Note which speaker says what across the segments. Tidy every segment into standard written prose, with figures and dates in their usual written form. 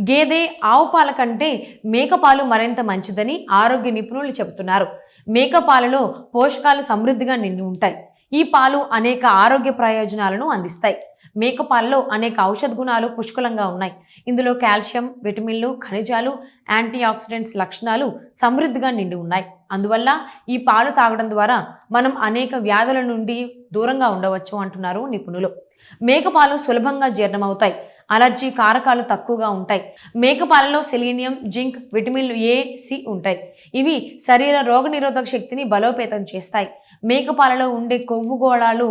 Speaker 1: గేదె, ఆవు పాల కంటే మేకపాలు మరింత మంచిదని ఆరోగ్య నిపుణులు చెబుతున్నారు. మేకపాలలో పోషకాలు సమృద్ధిగా నిండి ఉంటాయి. ఈ పాలు అనేక ఆరోగ్య ప్రయోజనాలను అందిస్తాయి. మేకపాలలో అనేక ఔషధ గుణాలు పుష్కలంగా ఉన్నాయి. ఇందులో కాల్షియం, విటమిన్లు, ఖనిజాలు, యాంటీ ఆక్సిడెంట్స్ లక్షణాలు సమృద్ధిగా నిండి ఉన్నాయి. అందువల్ల ఈ పాలు తాగడం ద్వారా మనం అనేక వ్యాధుల నుండి దూరంగా ఉండవచ్చు అంటున్నారు నిపుణులు. మేకపాలు సులభంగా జీర్ణమవుతాయి. అలర్జీ కారకాలు తక్కువగా ఉంటాయి. మేకపాలలో సెలీనియం, జింక్, విటమిన్లు ఏ, సి ఉంటాయి. ఇవి శరీర రోగనిరోధక శక్తిని బలోపేతం చేస్తాయి. మేకపాలలో ఉండే కొవ్వు గోళాలు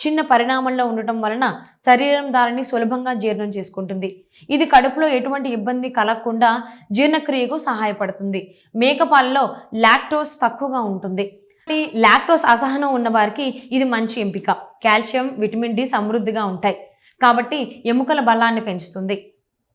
Speaker 1: చిన్న పరిణామంలో ఉండటం వలన శరీరం దానిని సులభంగా జీర్ణం చేసుకుంటుంది. ఇది కడుపులో ఎటువంటి ఇబ్బంది కలగకుండా జీర్ణక్రియకు సహాయపడుతుంది. మేకపాలలో లాక్టోస్ తక్కువగా ఉంటుంది. లాక్టోస్ అసహనం ఉన్న వారికి ఇది మంచి ఎంపిక. కాల్షియం, విటమిన్ డి సమృద్ధిగా ఉంటాయి కాబట్టి ఎముకల బలాన్ని పెంచుతుంది.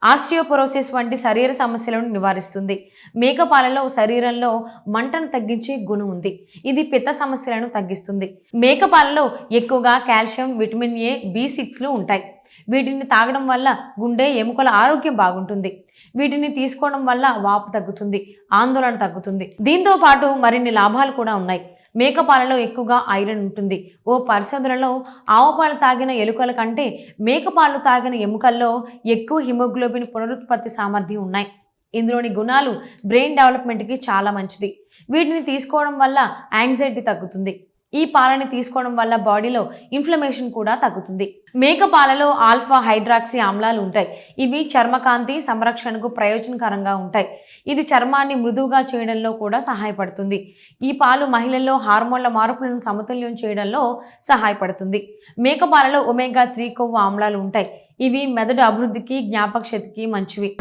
Speaker 1: ఆస్టియోపోరోసిస్ వంటి శరీర సమస్యలను నివారిస్తుంది. మేకపాలలో శరీరంలో మంటను తగ్గించే గుణం ఉంది. ఇది పిత్త సమస్యలను తగ్గిస్తుంది. మేకపాలలో ఎక్కువగా కాల్షియం, విటమిన్ ఏ, బి6లు ఉంటాయి. వీటిని తాగడం వల్ల గుండె, ఎముకల ఆరోగ్యం బాగుంటుంది. వీటిని తీసుకోవడం వల్ల వాపు తగ్గుతుంది, ఆందోళన తగ్గుతుంది. దీంతో పాటు మరిన్ని లాభాలు కూడా ఉన్నాయి. మేకపాలలో ఎక్కువగా ఐరన్ ఉంటుంది. ఓ పరిశోధనలో ఆవు పాలు తాగిన ఎలుకల కంటే మేకపాలు తాగిన ఎముకల్లో ఎక్కువ హిమోగ్లోబిన్ పునరుత్పత్తి సామర్థ్యం ఉన్నాయి. ఇందులోని గుణాలు బ్రెయిన్ డెవలప్మెంట్కి చాలా మంచిది. వీటిని తీసుకోవడం వల్ల యాంగ్జైటీ తగ్గుతుంది. ఈ పాలని తీసుకోవడం వల్ల బాడీలో ఇన్ఫ్లమేషన్ కూడా తగ్గుతుంది. మేకపాలలో ఆల్ఫా హైడ్రాక్సీ ఆమ్లాలు ఉంటాయి. ఇవి చర్మకాంతి సంరక్షణకు ప్రయోజనకరంగా ఉంటాయి. ఇది చర్మాన్ని మృదువుగా చేయడంలో కూడా సహాయపడుతుంది. ఈ పాలు మహిళల్లో హార్మోన్ల మార్పులను సమతుల్యం చేయడంలో సహాయపడుతుంది. మేకపాలలో ఒమేగా 3 కొవ్వు ఆమ్లాలు ఉంటాయి. ఇవి మెదడు అభివృద్ధికి, జ్ఞాపక శక్తికి మంచివి.